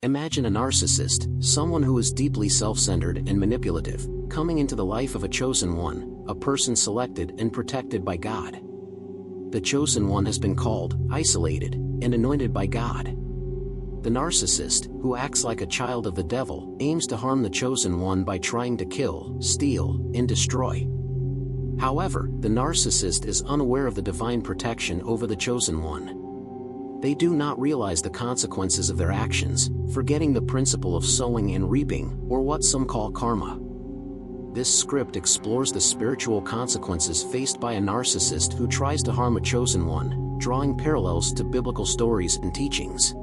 Imagine a narcissist, someone who is deeply self-centered and manipulative, coming into the life of a chosen one, a person selected and protected by God. The chosen one has been called, isolated, and anointed by God. The narcissist, who acts like a child of the devil, aims to harm the chosen one by trying to kill, steal, and destroy. However, the narcissist is unaware of the divine protection over the chosen one. They do not realize the consequences of their actions, forgetting the principle of sowing and reaping, or what some call karma. This script explores the spiritual consequences faced by a narcissist who tries to harm a chosen one, drawing parallels to biblical stories and teachings.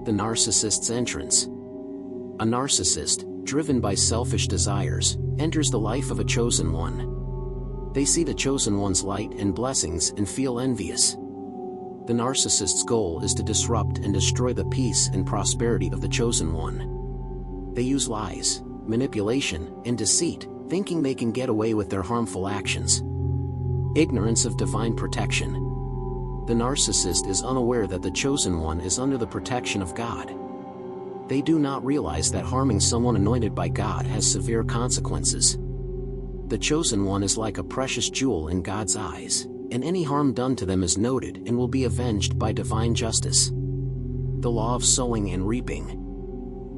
The narcissist's entrance. A narcissist, driven by selfish desires, enters the life of a chosen one. They see the chosen one's light and blessings and feel envious. The narcissist's goal is to disrupt and destroy the peace and prosperity of the chosen one. They use lies, manipulation, and deceit, thinking they can get away with their harmful actions. Ignorance of divine protection. The narcissist is unaware that the chosen one is under the protection of God. They do not realize that harming someone anointed by God has severe consequences. The chosen one is like a precious jewel in God's eyes, and any harm done to them is noted and will be avenged by divine justice. The law of sowing and reaping.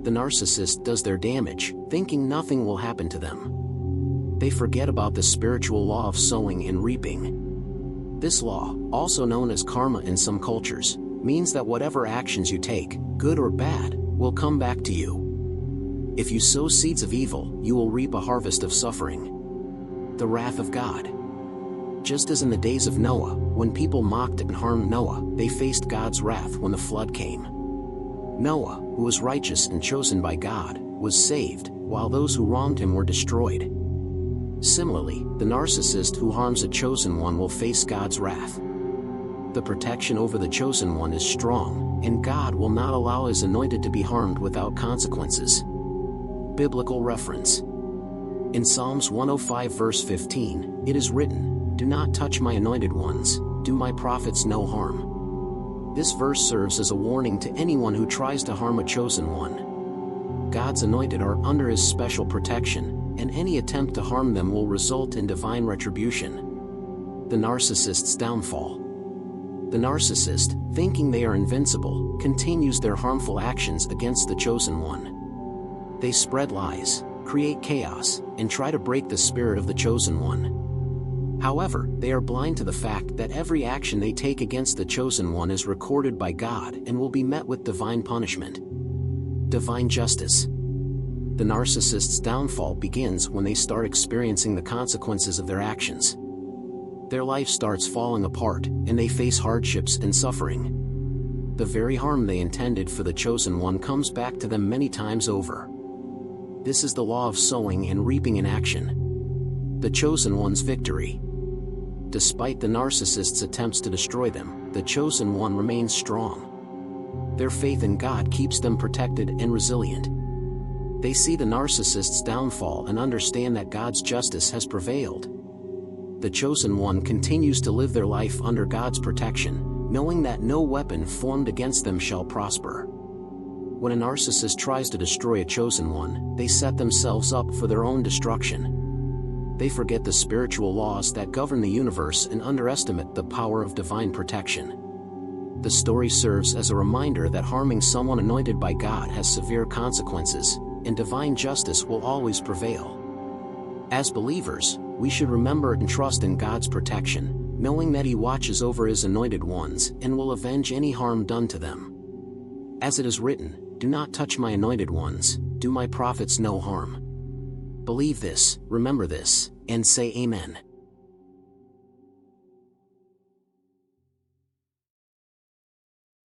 The narcissist does their damage, thinking nothing will happen to them. They forget about the spiritual law of sowing and reaping. This law, also known as karma in some cultures, means that whatever actions you take, good or bad, will come back to you. If you sow seeds of evil, you will reap a harvest of suffering. The wrath of God. Just as in the days of Noah, when people mocked and harmed Noah, they faced God's wrath when the flood came. Noah, who was righteous and chosen by God, was saved, while those who wronged him were destroyed. Similarly, the narcissist who harms a chosen one will face God's wrath. The protection over the chosen one is strong, and God will not allow his anointed to be harmed without consequences. Biblical reference. In Psalms 105 verse 15, it is written, "Do not touch my anointed ones, do my prophets no harm." This verse serves as a warning to anyone who tries to harm a chosen one. God's anointed are under his special protection, and any attempt to harm them will result in divine retribution. The narcissist's downfall. The narcissist, thinking they are invincible, continues their harmful actions against the chosen one. They spread lies, create chaos, and try to break the spirit of the chosen one. However, they are blind to the fact that every action they take against the chosen one is recorded by God and will be met with divine punishment. Divine justice. The narcissist's downfall begins when they start experiencing the consequences of their actions. Their life starts falling apart, and they face hardships and suffering. The very harm they intended for the chosen one comes back to them many times over. This is the law of sowing and reaping in action. The chosen one's victory. Despite the narcissist's attempts to destroy them, the chosen one remains strong. Their faith in God keeps them protected and resilient. They see the narcissist's downfall and understand that God's justice has prevailed. The chosen one continues to live their life under God's protection, knowing that no weapon formed against them shall prosper. When a narcissist tries to destroy a chosen one, they set themselves up for their own destruction. They forget the spiritual laws that govern the universe and underestimate the power of divine protection. The story serves as a reminder that harming someone anointed by God has severe consequences, and divine justice will always prevail. As believers, we should remember and trust in God's protection, knowing that He watches over His anointed ones and will avenge any harm done to them. As it is written, "Do not touch my anointed ones, do my prophets no harm." Believe this, remember this, and say Amen.